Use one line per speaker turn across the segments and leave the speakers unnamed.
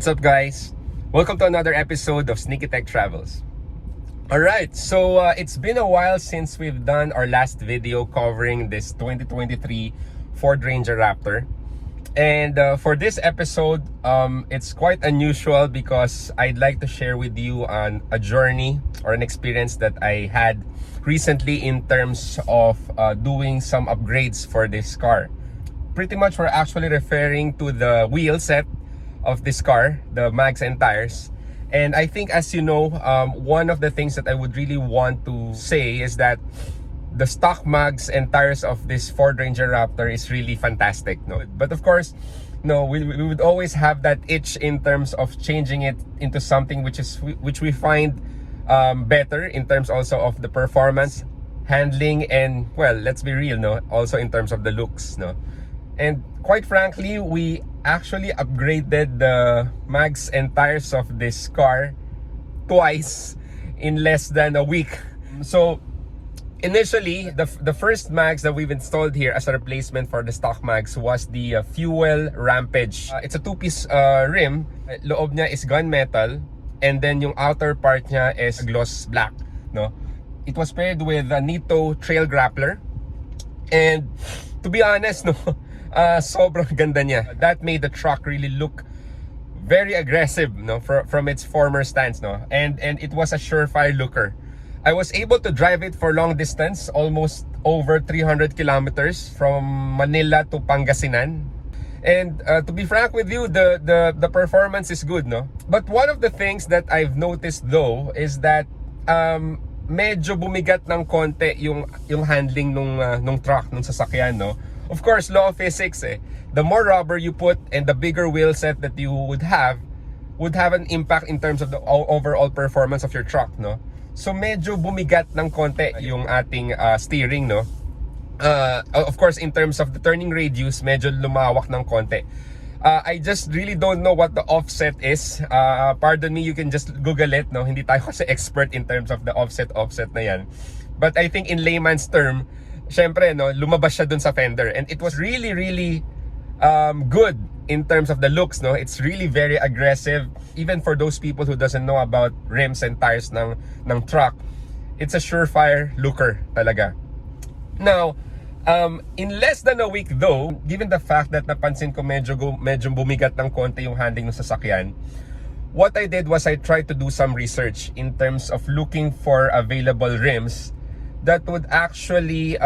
What's up, guys? Welcome to another episode of Sneaky Tech Travels. Alright, so it's been a while since we've done our last video covering this 2023 Ford Ranger Raptor. And for this episode, it's quite unusual because I'd like to share with you on a journey or an experience that I had recently in terms of doing some upgrades for this car. Pretty much we're actually referring to the wheel set of this car, the mags and tires. And I think, as you know, one of the things that I would really want to say is that the stock mags and tires of this Ford Ranger Raptor is really fantastic, no? But of course, no, we would always have that itch in terms of changing it into something which we find better in terms also of the performance, handling, and, well, let's be real, no, also in terms of the looks, no. And quite frankly, we actually upgraded the mags and tires of this car twice in less than a week. So initially, the first mags that we've installed here as a replacement for the stock mags was the Fuel Rampage. It's a two-piece rim. Loob niya is gunmetal, and then yung outer part niya is gloss black, no? It was paired with a Nito Trail Grappler, and to be honest, no, sobrang ganda niya. That made the truck really look very aggressive, no, from its former stance, no, and it was a surefire looker. I was able to drive it for long distance, almost over 300 kilometers from Manila to Pangasinan. And to be frank with you, the performance is good, no. But one of the things that I've noticed though is that medyo bumigat ng konti yung handling nung truck, nung sasakyan, no. Of course, law of physics, the more rubber you put and the bigger wheel set that you would have an impact in terms of the overall performance of your truck, no. So medyo bumigat ng konti yung ating steering, no. Of course, in terms of the turning radius, medyo lumawak ng konti. I just really don't know what the offset is. Pardon me, you can just Google it, no. Hindi tayo kasi expert in terms of the offset na yan. But I think in layman's term, syempre, no, lumabas siya dun sa fender, and it was really good in terms of the looks, no. It's really very aggressive, even for those people who doesn't know about rims and tires ng truck. It's a surefire looker talaga. Now, in less than a week though, given the fact that napansin ko medyo bumigat ng konti yung handling ng sasakyan, what I did was I tried to do some research in terms of looking for available rims that would actually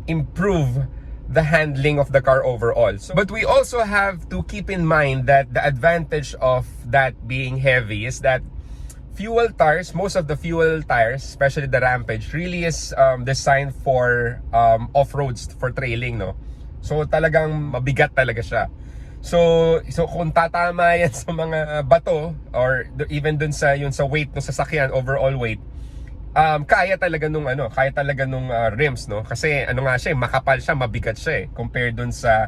improve the handling of the car overall. But we also have to keep in mind that the advantage of that being heavy is that fuel tires, most of the fuel tires, especially the Rampage, really is designed for off-roads, for trailing, no? So talagang mabigat talaga siya. So kung tatama yan sa mga bato or even dun sa weight ng sasakyan, overall weight, kaya talaga nung rims, no, kasi nga siya, makapal siya, mabigat siya compared dun sa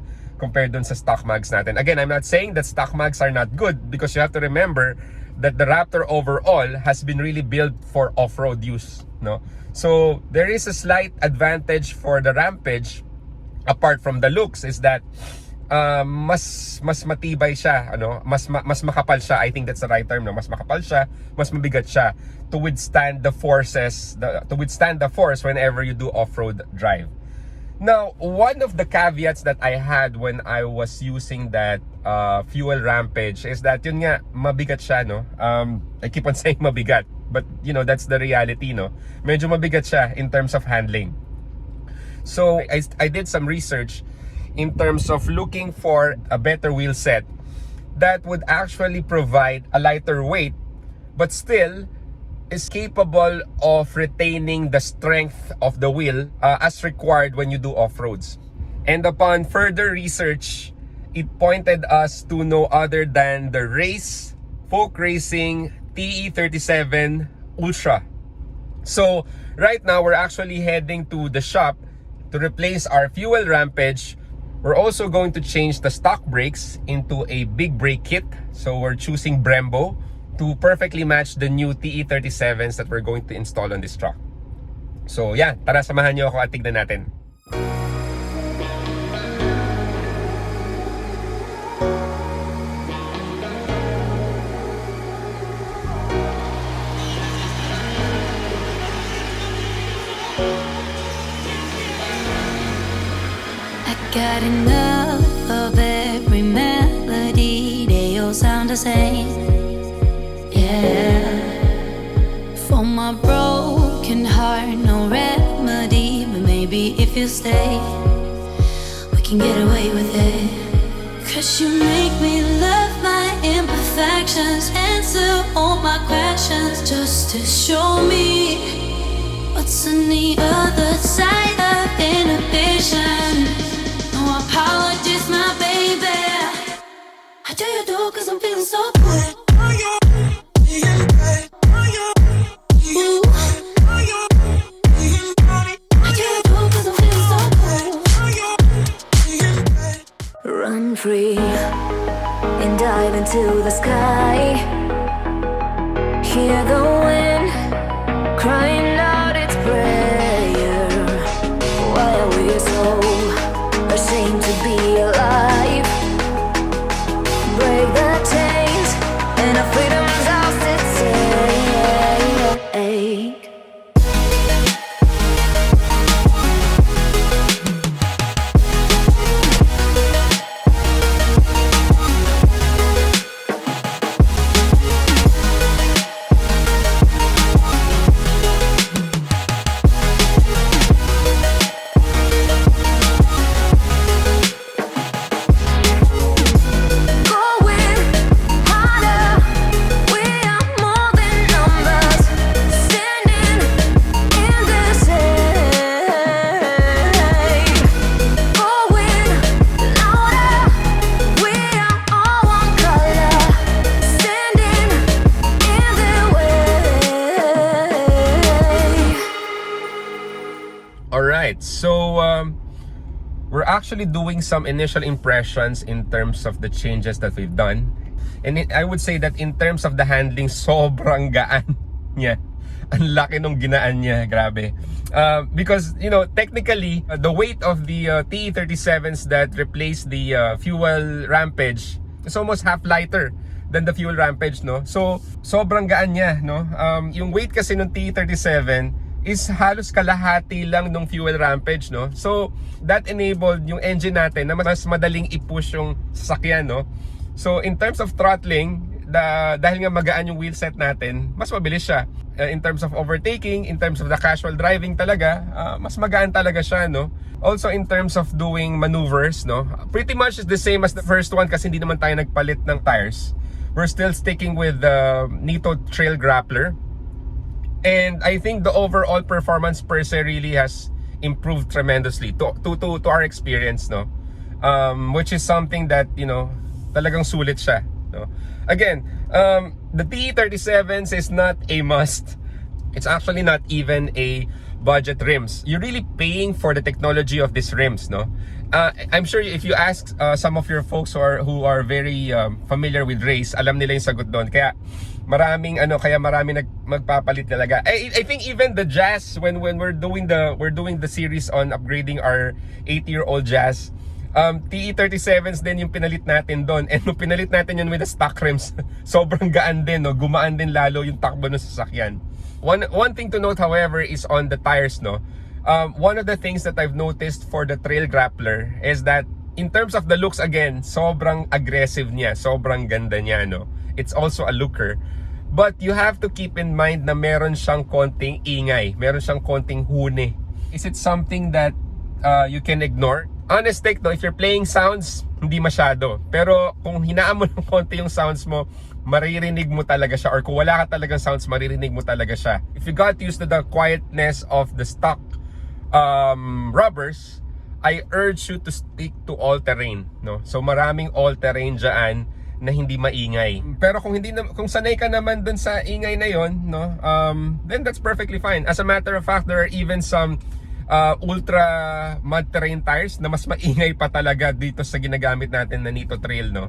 stock mags natin. Again, I'm not saying that stock mags are not good, because you have to remember that the Raptor overall has been really built for off-road use, no. So there is a slight advantage for the Rampage apart from the looks, is that mas matibay siya, mas makapal siya. I think that's the right term, no? Mas makapal siya, mas mabigat siya to withstand the force whenever you do off-road drive. Now, one of the caveats that I had when I was using that Fuel Rampage is that yun nga, mabigat siya, no. I keep on saying mabigat, but you know, that's the reality, no. Medyo mabigat siya in terms of handling. So I did some research in terms of looking for a better wheel set that would actually provide a lighter weight but still is capable of retaining the strength of the wheel as required when you do off-roads. And upon further research, it pointed us to no other than the VolkRacing TE37 Ultra. So right now we're actually heading to the shop to replace our Fuel Rampage. We're also going to change the stock brakes into a big brake kit. So we're choosing Brembo to perfectly match the new TE37s that we're going to install on this truck. So yeah, tara samahan niyo ako at tignan natin.
Got enough of every melody, they all sound the same. Yeah. For my broken heart, no remedy, but maybe if you stay, we can get away with it. Cause you make me love my imperfections, answer all my questions, just to show me what's on the other side of inhibition. No apologies, my baby. How do you do? Cause I'm feeling so good. Ooh. How do you do? Cause I'm feeling so good. Run free and dive into the sky. Hear the wind crying out its prayer. Why are we so ashamed to be alive? Break the chains and our freedom's ours to take.
Alright, so we're actually doing some initial impressions in terms of the changes that we've done. And I would say that in terms of the handling, sobrang gaan niya. Ang laki nung ginaan niya, grabe. Because, you know, technically, the weight of the TE37s that replaced the fuel Rampage is almost half lighter than the fuel Rampage, no? So, sobrang gaan niya, no? Yung weight kasi ng TE37 is halos kalahati lang ng fuel Rampage, no? So, that enabled yung engine natin na mas madaling i-push yung sasakyan, no? So, in terms of throttling, dahil nga magaan yung wheel set natin, mas mabilis siya. In terms of overtaking, in terms of the casual driving talaga, mas magaan talaga siya, no? Also, in terms of doing maneuvers, no? Pretty much is the same as the first one kasi hindi naman tayo nagpalit ng tires. We're still sticking with the Nitto Trail Grappler. And I think the overall performance per se really has improved tremendously to our experience, no? Which is something that, you know, talagang sulit siya, no? Again, the TE37s is not a must. It's actually not even a budget rims. You're really paying for the technology of these rims, no? I'm sure if you ask some of your folks who are very familiar with race, alam nila yung sagot doon. Kaya maraming magpapalit talaga. I think even the Jazz, when we're doing the series on upgrading our 8-year-old Jazz, TE37s din yung pinalit natin doon. And nung pinalit natin yun with the stock rims, sobrang gaan din, no? Gumaan din lalo yung takbo ng sasakyan. One thing to note, however, is on the tires, no? One of the things that I've noticed for the Trail Grappler is that in terms of the looks, again, sobrang aggressive niya, sobrang ganda niya, no? It's also a looker. But you have to keep in mind na meron siyang konting ingay, meron siyang konting huni. Is it something that you can ignore? Honest take, no, if you're playing sounds, hindi masyado. Pero kung hinaan mo ng konti yung sounds mo, maririnig mo talaga siya. Or kung wala ka talagang sounds, maririnig mo talaga siya. If you got used to the quietness of the stock rubbers, I urge you to stick to all-terrain, no? So maraming all-terrain dyan na hindi maingay. Pero kung sanay ka naman dun sa ingay na yon, no, then that's perfectly fine. As a matter of fact, there are even some ultra mud terrain tires na mas maingay pa talaga dito sa ginagamit natin na Nitto Trail, no.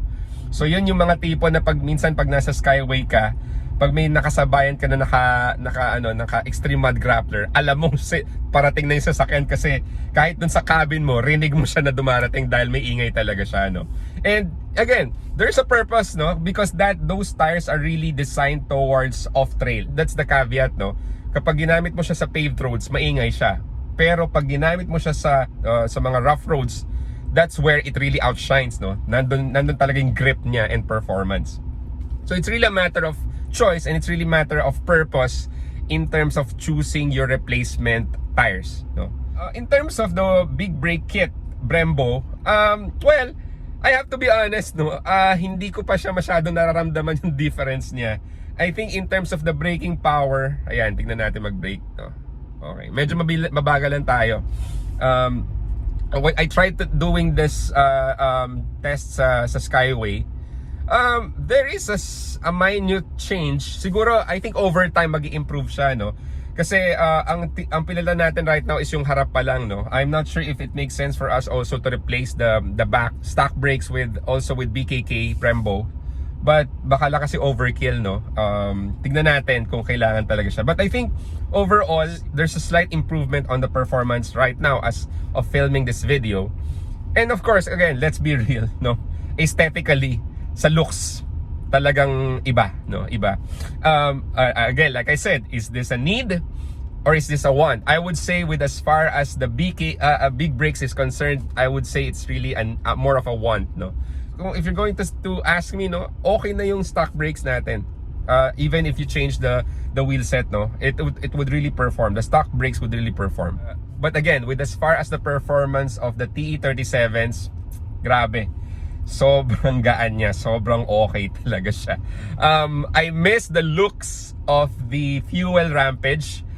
So yun yung mga tipo na minsan pag nasa Skyway ka, pag may nakasabayan ka na naka extreme mud grappler, alam mo parating na yung sasakyan kasi kahit dun sa cabin mo, rinig mo siya na dumarating dahil may ingay talaga siya, no. And again, there's a purpose, no, because those tires are really designed towards off-trail. That's the caveat, no. Kapag ginamit mo siya sa paved roads, maingay siya. Pero pag ginamit mo siya sa mga rough roads that's where it really outshines, no? Nandun talaga yung grip niya and performance. So it's really a matter of choice, and it's really a matter of purpose in terms of choosing your replacement tires, no? In terms of the big brake kit, Brembo, well, I have to be honest, no? Hindi ko pa siya masyado nararamdaman yung difference niya. I think in terms of the braking power, ayan, tingnan natin mag-brake, no? Okay, medyo mabagalan tayo. I tried doing this test sa Skyway. There is a minute change. Siguro, I think over time mag-i-improve siya, no? Kasi ang pinila natin right now is yung harap pa lang, no? I'm not sure if it makes sense for us also to replace the back stock brakes with BKK Brembo. But baka lang kasi overkill, no? Tignan natin kung kailangan talaga siya. But I think overall, there's a slight improvement on the performance right now as of filming this video. And of course, again, let's be real, no? Aesthetically, sa looks, talagang iba, no? Iba. Again, like I said, is this a need or is this a want? I would say with as far as the big brakes is concerned, I would say it's really more of a want, no? If you're going to ask me, no, okay na yung stock brakes natin. Even if you change the wheel set, no, it would really perform. The stock brakes would really perform. But again, with as far as the performance of the TE37s, grabe. Sobrang gaan niya, sobrang okay talaga siya. I miss the looks of the fuel Rampage,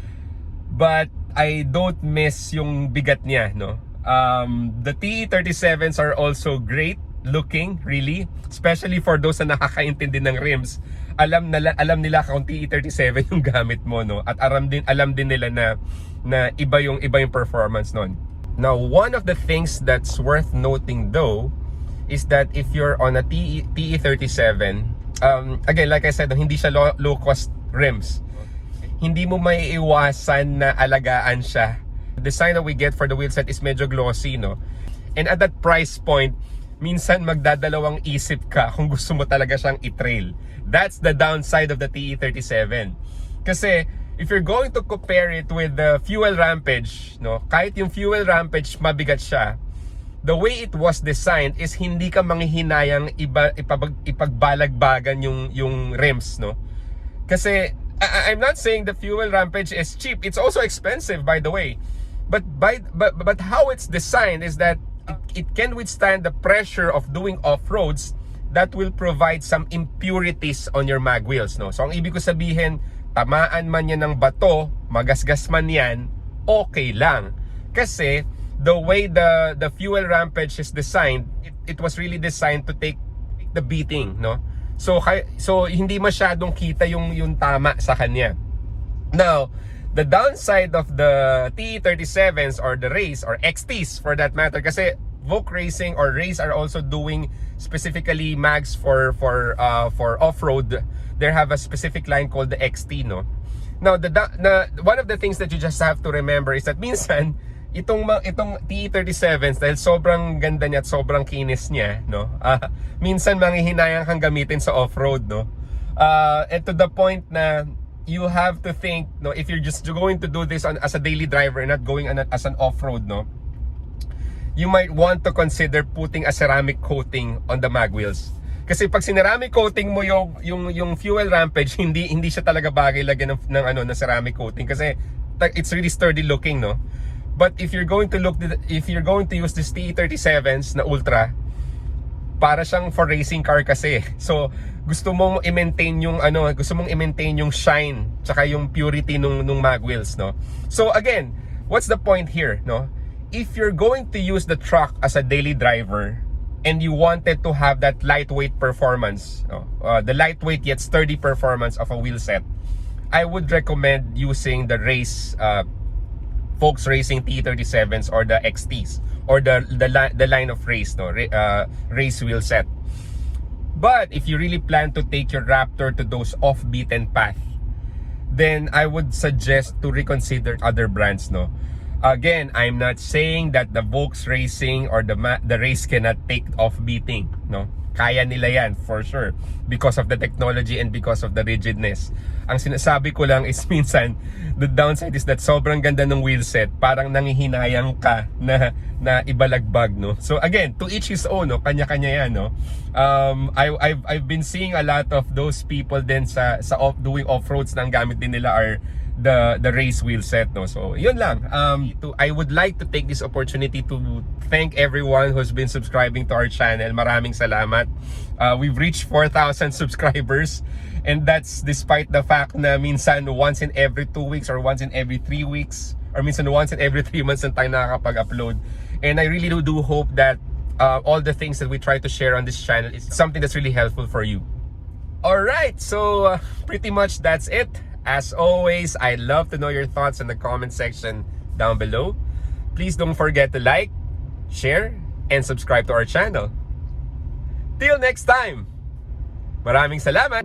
but I don't miss yung bigat niya, no. The TE37s are also great looking, really, especially for those na nakakaintindi ng rims. Alam nila kung TE37 yung gamit mo, no, at alam din nila na iba yung performance nun. Now, one of the things that's worth noting though is that if you're on a TE37, again, like I said, hindi siya low cost rims. Hindi mo maiiwasan na alagaan siya. The design that we get for the wheelset is medyo glossy, no, and at that price point, minsan magdadalawang isip ka kung gusto mo talaga siyang i-trail. That's the downside of the TE37. Kasi if you're going to compare it with the fuel Rampage, no, kahit yung fuel Rampage mabigat siya, the way it was designed is hindi ka manghihinayang ipagbalagbagan yung rims, no. Kasi I'm not saying the fuel Rampage is cheap. It's also expensive, by the way. But how it's designed is that it can withstand the pressure of doing off-roads that will provide some impurities on your mag wheels, no? So ang ibig ko sabihin, tamaan man yan ng bato, magasgas man yan, okay lang. Kasi the way the fuel Rampage is designed, it was really designed to take the beating, no? So hindi masyadong kita yung tama sa kanya. Now, the downside of the TE37s or the Race or XTs for that matter, kasi VolkRacing or Race are also doing specifically mags for off-road. They have a specific line called the XT, no. Now, one of the things that you just have to remember is that minsan itong TE37s, dahil sobrang ganda niya at sobrang kinis niya, no, minsan manghihinayang kang gamitin sa off-road, no. And to the point na you have to think, no, if you're just going to do this as a daily driver and not going as an off-road, no, you might want to consider putting a ceramic coating on the mag wheels. Kasi pag sineramic coating mo yung fuel Rampage, hindi siya talaga bagay lagyan ng ceramic coating kasi it's really sturdy looking, no. But if you're going to use this TE37s na Ultra, para siyang for racing car kasi. So gusto mong i-maintain yung shine tsaka yung purity nung mag wheels, no. So again, what's the point here, no? If you're going to use the truck as a daily driver and you wanted to have that lightweight performance, the lightweight yet sturdy performance of a wheel set, I would recommend using the VolkRacing TE37s or the XTs or the line of Race, no, Race wheel set. But if you really plan to take your Raptor to those off-beaten path, then I would suggest to reconsider other brands, no. Again, I'm not saying that the VolkRacing or the Race cannot take off-beating, no. kaya nila yan for sure because of the technology and because of the rigidness. Ang sinasabi ko lang is minsan the downside is that sobrang ganda ng wheel set, parang nangihinayang ka na ibalagbag, no? So again, to each his own, no? Kanya-kanya yan, no? I've been seeing a lot of those people din sa doing off-roads na ang gamit din nila are the race wheel set, no? So yun lang. I would like to take this opportunity to thank everyone who's been subscribing to our channel. Maraming salamat. We've reached 4,000 subscribers, and that's despite the fact na minsan once in every 2 weeks or once in every 3 weeks or minsan once in every 3 months na tayo nakakapag-upload. And I really do hope that all the things that we try to share on this channel is something that's really helpful for you. Alright, so pretty much that's it. As always, I'd love to know your thoughts in the comment section down below. Please don't forget to like, share, and subscribe to our channel. Till next time, maraming salamat!